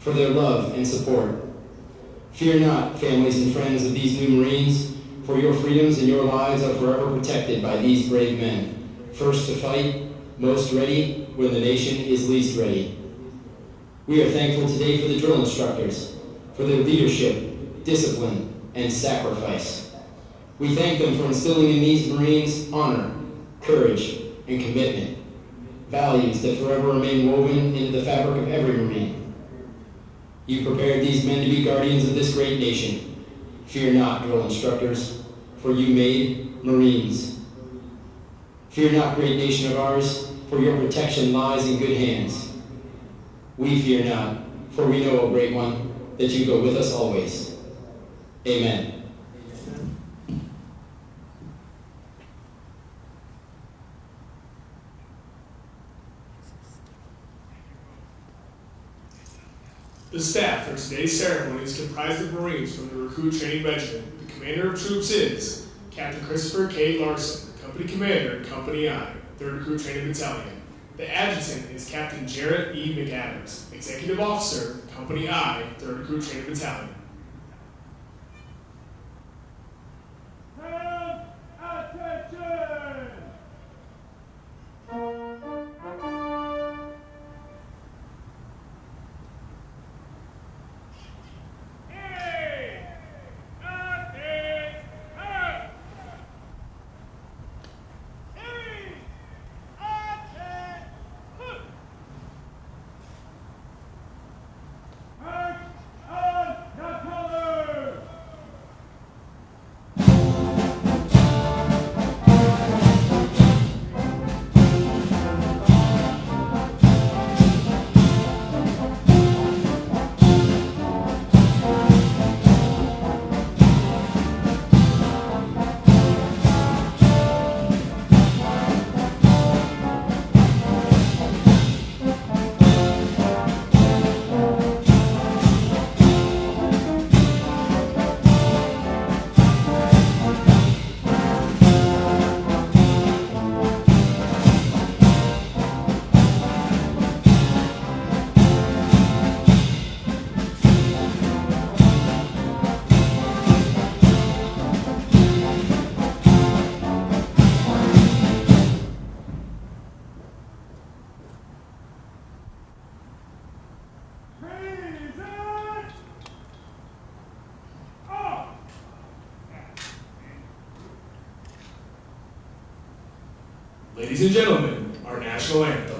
for their love and support. Fear not, families and friends of these new Marines, for your freedoms and your lives are forever protected by these brave men, first to fight, most ready when the nation is least ready. We are thankful today for the drill instructors, for their leadership, discipline, and sacrifice. We thank them for instilling in these Marines honor, courage, and commitment, values that forever remain woven into the fabric of every Marine. You prepared these men to be guardians of this great nation. Fear not, drill instructors, for you made Marines. Fear not, great nation of ours, for your protection lies in good hands. We fear not, for we know, O great one, that you go with us always. Amen. The staff for today's ceremony is comprised of Marines from the Recruit Training Regiment. The commander of troops is Captain Christopher K. Larson, Company Commander, Company I, 3rd Recruit Training Battalion. The adjutant is Captain Jarrett E. McAdams, Executive Officer, Company I, 3rd Recruit Training Battalion. Ladies and gentlemen, our national anthem.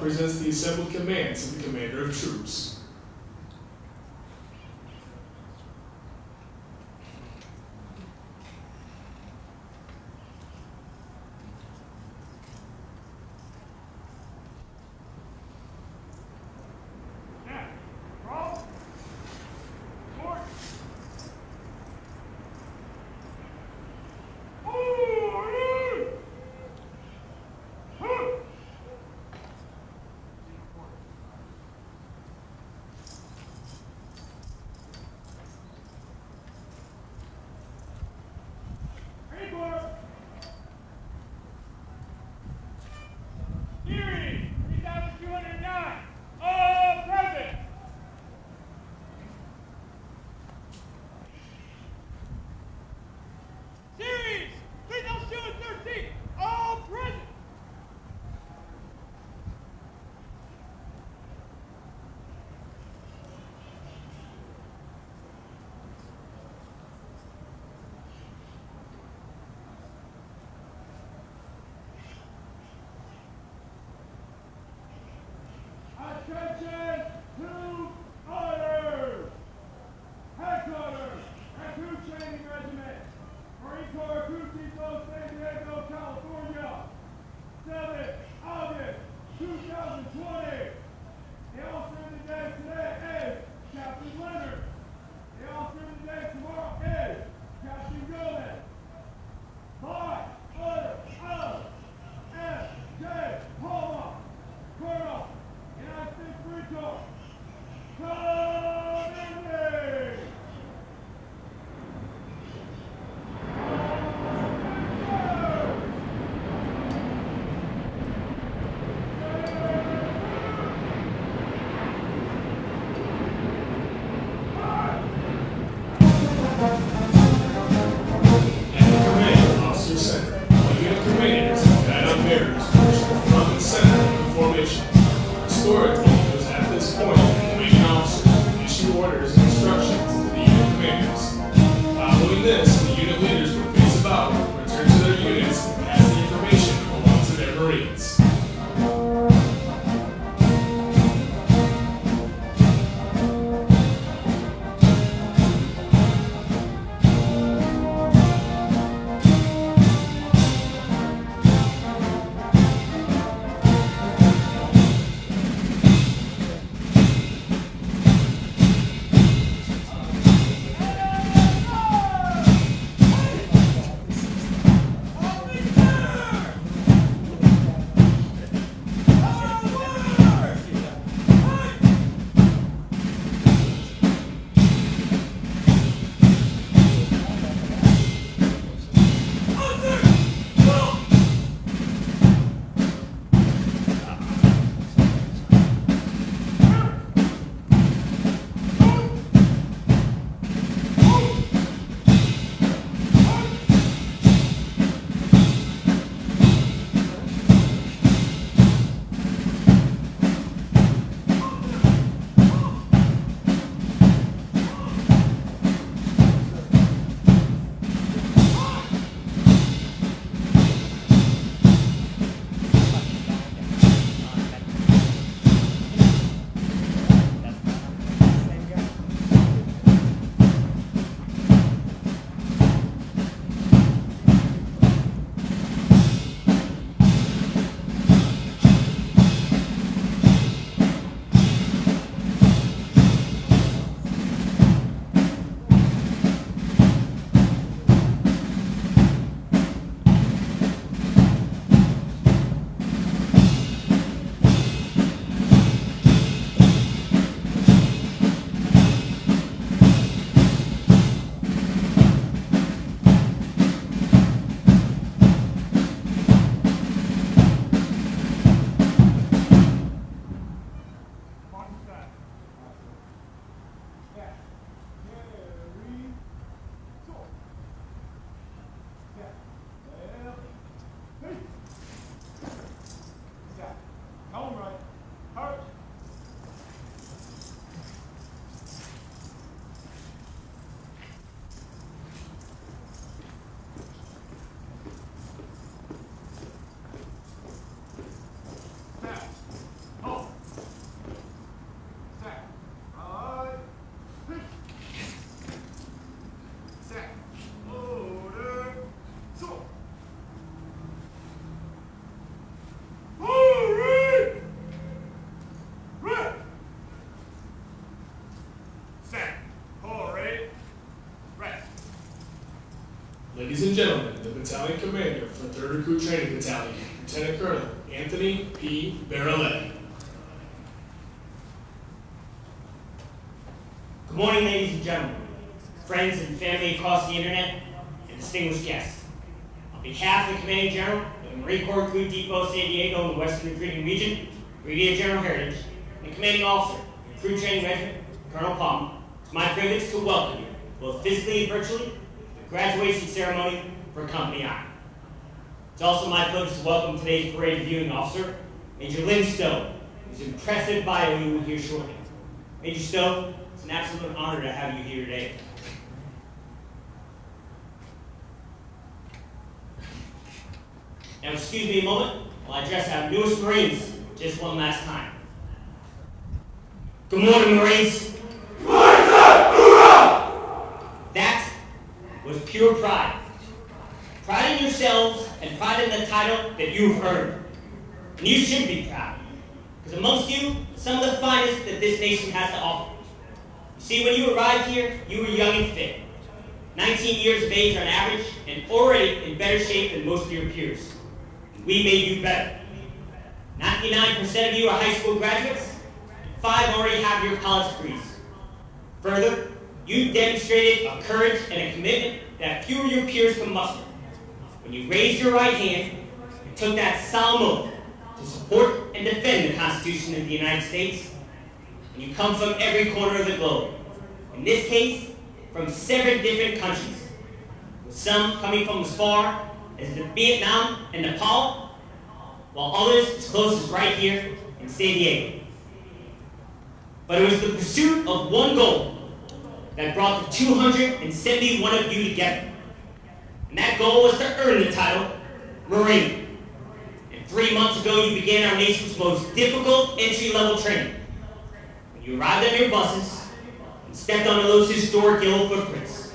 presents the assembled commands of the Commander of Troops. Ladies and gentlemen, the battalion commander for 3rd Recruit Training Battalion, Lieutenant Colonel Anthony P. Barrellet. Good morning, ladies and gentlemen, friends and family across the internet, and distinguished guests. On behalf of the Commanding General of the Marine Corps Recruit Depot San Diego in the Western Recruiting Region, Brigadier General Heritage, and the Commanding Officer of the Recruit Training Regiment, Colonel Palmer, it's my privilege to welcome you, both physically and virtually, to the graduation ceremony for Company I. It's also my pleasure to welcome today's parade reviewing officer, Major Lynn Stowe, whose impressive bio you will hear shortly. Major Stowe, it's an absolute honor to have you here today. Now, excuse me a moment while I address our newest Marines just one last time. Good morning, Marines. Good morning, sir. Hoorah! That was pure pride. Pride in yourselves and pride in the title that you've earned. And you should be proud, because amongst you, some of the finest that this nation has to offer. You see, when you arrived here, you were young and fit, 19 years of age on average, and already in better shape than most of your peers. And we made you better. 99% of you are high school graduates, and 5 already have your college degrees. Further, you demonstrated a courage and a commitment that few of your peers can muster. When you raised your right hand and took that solemn oath to support and defend the Constitution of the United States, and you come from every corner of the globe. In this case, from 7 different countries, with some coming from as far as Vietnam and Nepal, while others as close as right here in San Diego. But it was the pursuit of one goal that brought the 271 of you together. And that goal was to earn the title Marine. And 3 months ago, you began our nation's most difficult entry-level training. When you arrived on your buses and stepped on those historic yellow footprints.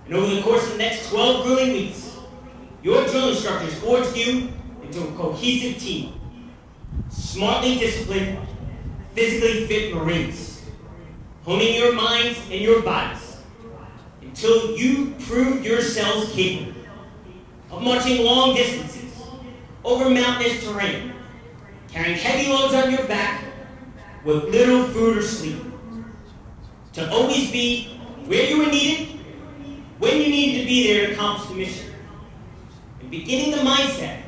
And over the course of the next 12 grueling weeks, your drill instructors forged you into a cohesive team. Smartly disciplined, physically fit Marines, honing your minds and your bodies until you proved yourselves capable of marching long distances over mountainous terrain, carrying heavy loads on your back with little food or sleep, to always be where you were needed, when you needed to be there to accomplish the mission, and beginning the mindset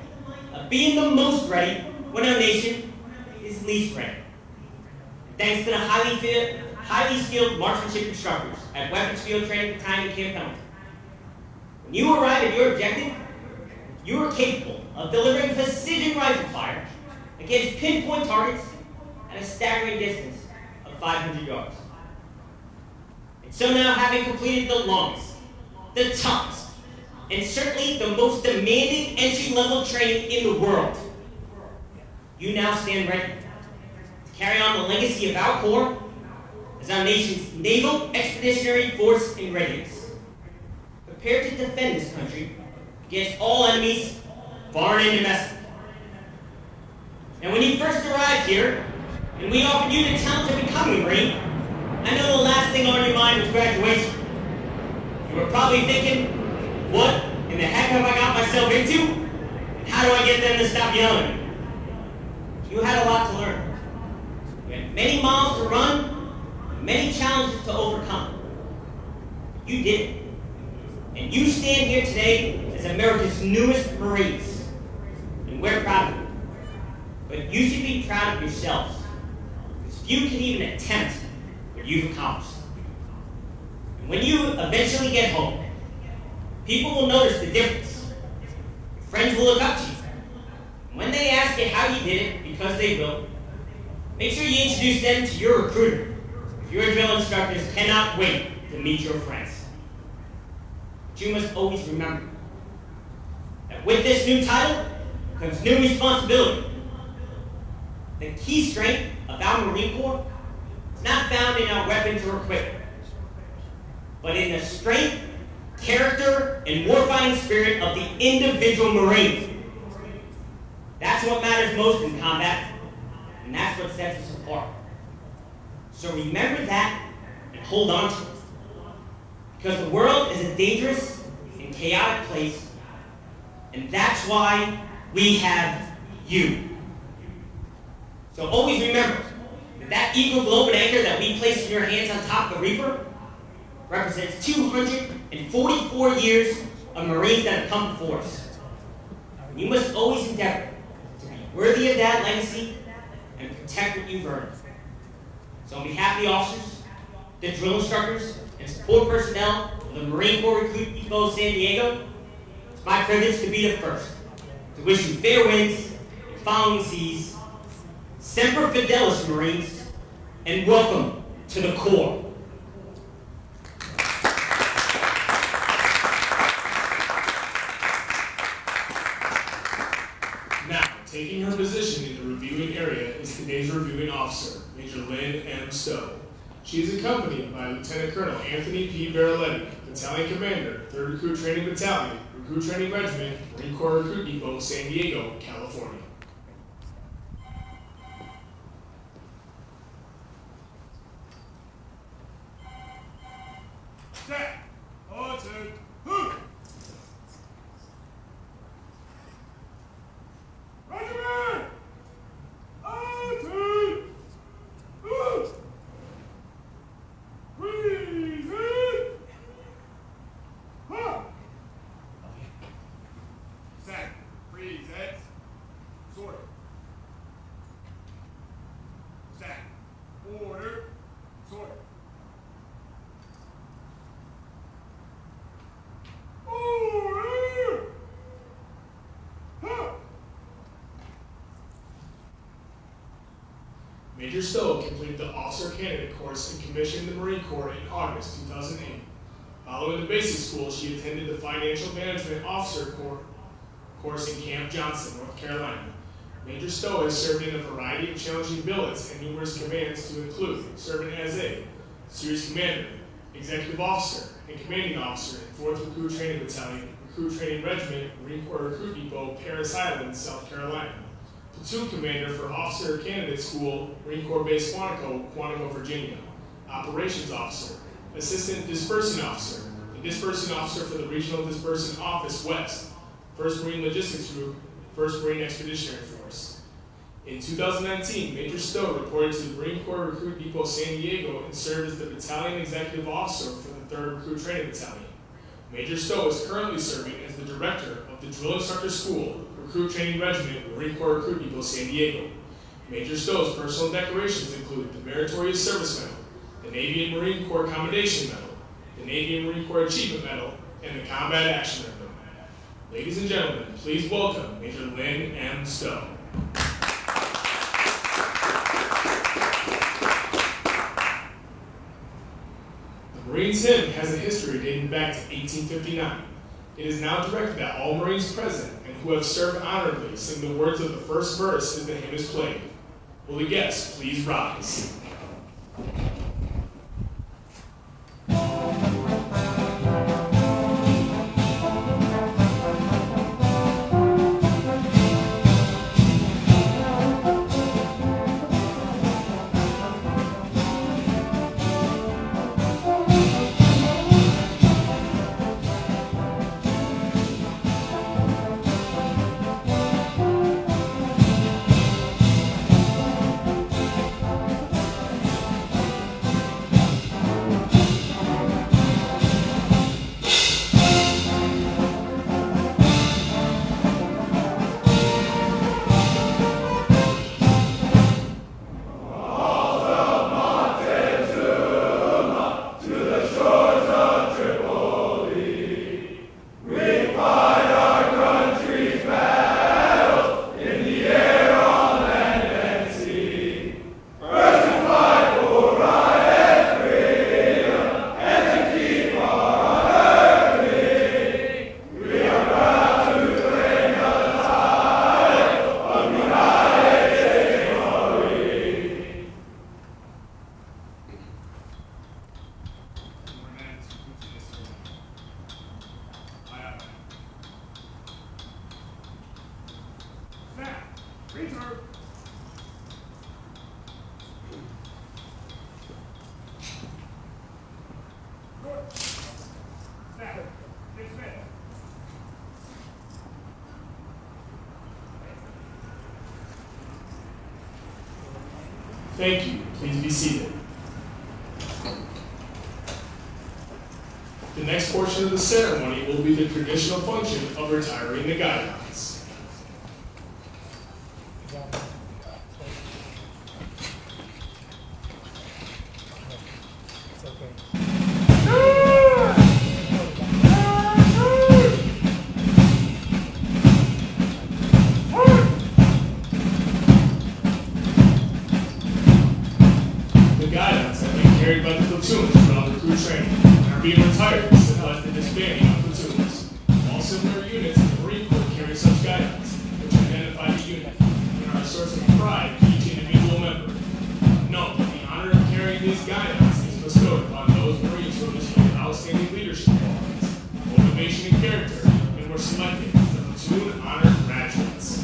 of being the most ready when our nation is least ready. Thanks to the highly skilled marksmanship instructors at Weapons Field Training Battalion Camp Pendleton. When you arrived at your objective, you were capable of delivering precision rifle fire against pinpoint targets at a staggering distance of 500 yards. And so now, having completed the longest, the toughest, and certainly the most demanding entry-level training in the world, you now stand ready to carry on the legacy of our Corps as our nation's naval expeditionary force in readiness, prepared to defend this country against all enemies, foreign and domestic. And when you first arrived here, and we offered you the challenge of becoming a Marine, I know the last thing on your mind was graduation. You were probably thinking, what in the heck have I got myself into? And how do I get them to stop yelling at me? You had a lot to learn. You had many miles to run, many challenges to overcome. You did it. And you stand here today as America's newest Marines. And we're proud of you. But you should be proud of yourselves. Because few can even attempt what you've accomplished. And when you eventually get home, people will notice the difference. Your friends will look up to you. And when they ask you how you did it, because they will, make sure you introduce them to your recruiter. Your drill instructors cannot wait to meet your friends. But you must always remember that with this new title comes new responsibility. The key strength of our Marine Corps is not found in our weapons or equipment, but in the strength, character, and warfighting spirit of the individual Marine. That's what matters most in combat, and that's what sets us apart. So remember that and hold on to it. Because the world is a dangerous and chaotic place, and that's why we have you. So always remember that that eagle globe and anchor that we place in your hands on top of the Reaper represents 244 years of Marines that have come before us. And you must always endeavor to be worthy of that legacy and protect what you've earned. So on behalf of the officers, the drill instructors, and support personnel of the Marine Corps Recruit Depot San Diego, it's my privilege to be the first to wish you fair winds and following seas, Semper Fidelis, Marines, and welcome to the Corps. Now, taking her position in the reviewing area is today's reviewing officer, Major Lynn M. Stowe. She is accompanied by Lieutenant Colonel Anthony P. Baraletti, Battalion Commander, 3rd Recruit Training Battalion, Recruit Training Regiment, Marine Corps Recruit Depot, San Diego, California. Set. Ordered. Who? Regiment. Ordered. Who? Breathe. Huh. Set. Freeze. Sort. Set. Order. Sort. Order! Huh. Major Stowe completed the Officer Candidate course and commissioned in the Marine Corps in August 2008. Following the basic school, she attended the Financial Management Officer course in Camp Johnson, North Carolina. Major Stowe has served in a variety of challenging billets and numerous commands to include serving as a Series Commander, Executive Officer, and Commanding Officer in 4th Recruit Training Battalion, Recruit Training Regiment, Marine Corps Recruit Depot, Paris Island, South Carolina. Platoon Commander for Officer Candidate School, Marine Corps Base Quantico, Virginia. Operations Officer, Assistant Dispersing Officer, and Dispersing Officer for the Regional Dispersing Office West, 1st Marine Logistics Group, 1st Marine Expeditionary Force. In 2019, Major Stowe reported to the Marine Corps Recruit Depot San Diego and served as the Battalion Executive Officer for the 3rd Recruit Training Battalion. Major Stowe is currently serving as the Director of the Drill Instructor School, Recruit Training Regiment, Marine Corps Recruit Depot San Diego. Major Stowe's personal decorations include the Meritorious Service Medal, the Navy and Marine Corps Commendation Medal, the Navy and Marine Corps Achievement Medal, and the Combat Action Medal. Ladies and gentlemen, please welcome Major Lynn M. Stowe. The Marines hymn has a history dating back to 1859. It is now directed at all Marines present and who have served honorably sing the words of the first verse as the hymn is played. Will the guests please rise? Thank you. Please be seated. The next portion of the ceremony will be the traditional function of retiring the guidons. The guidons have been carried by the platoons throughout recruit training and are being retired to symbolize the disbanding of platoons. All similar units in the Marine Corps carry such guidons, which identify the unit and are a source of pride to each individual member. Note that the honor of carrying these guidons is bestowed upon those Marines who displayed outstanding leadership qualities, motivation, and character, and were selected as the platoon honor graduates.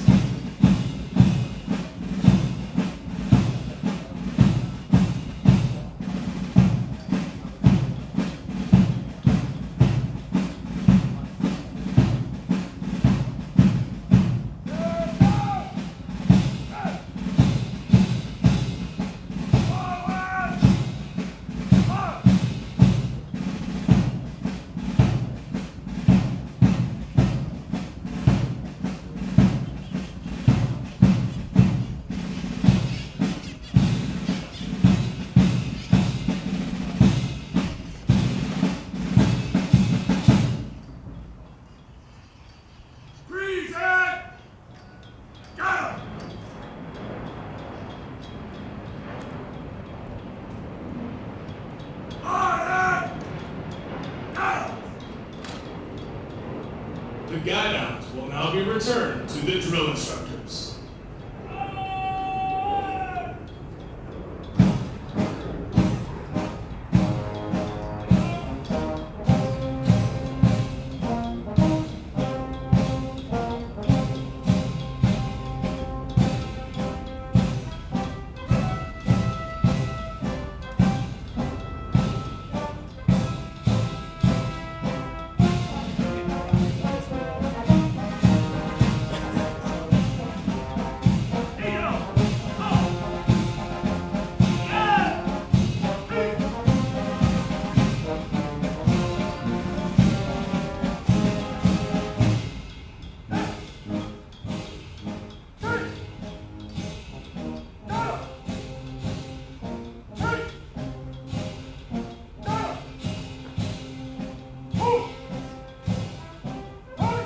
Present! Go! Order! Go! The guidons will now be returned to the drill instructors. Hey, go! Go! Yeah! Hey! Hey! Go! Hey! Go! Move! Hey!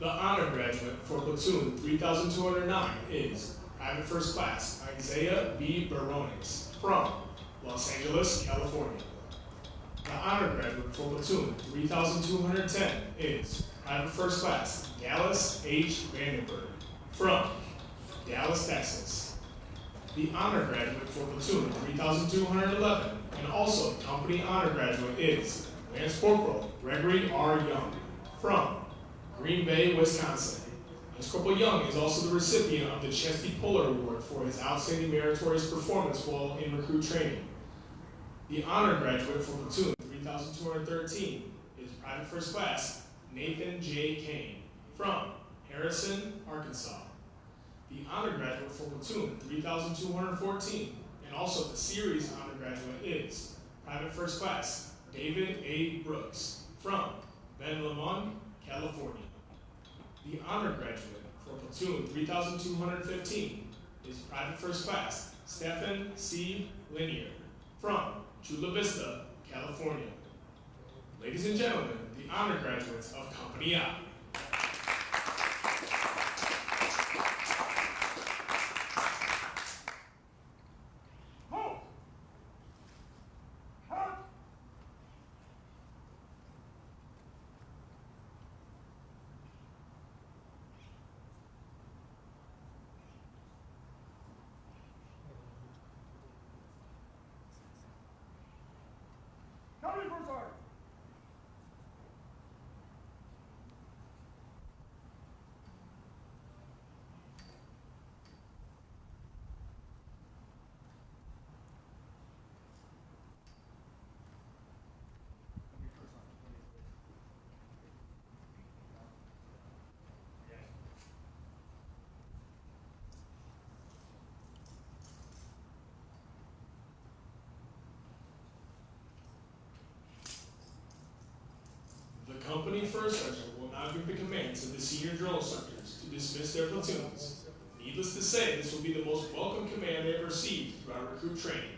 The honor graduate for platoon 3209 is Private First Class Isaiah B. Barones from Los Angeles, California. The honor graduate for platoon 3210 is Private First Class Dallas H. Vandenberg from Dallas, Texas. The honor graduate for platoon 3211 and also company honor graduate is Lance Corporal Gregory R. Young from Green Bay, Wisconsin. Lance Corporal Young is also the recipient of the Chesty Puller Award for his outstanding meritorious performance while in recruit training. The honor graduate for platoon 3213 is Private First Class Nathan J. Kane from Harrison, Arkansas. The honor graduate for platoon 3214 and also the series honor graduate is Private First Class David A. Brooks from Ben Lomond, California. The honor graduate for platoon 3215 is Private First Class Stephen C. Linier from Chula Vista, California. Ladies and gentlemen, the honor graduates of Company I. Halt! Halt! Company First Sergeant! company first sergeant will now give the command to the senior drill instructors to dismiss their platoons. Needless to say, this will be the most welcome command they have received throughout recruit training.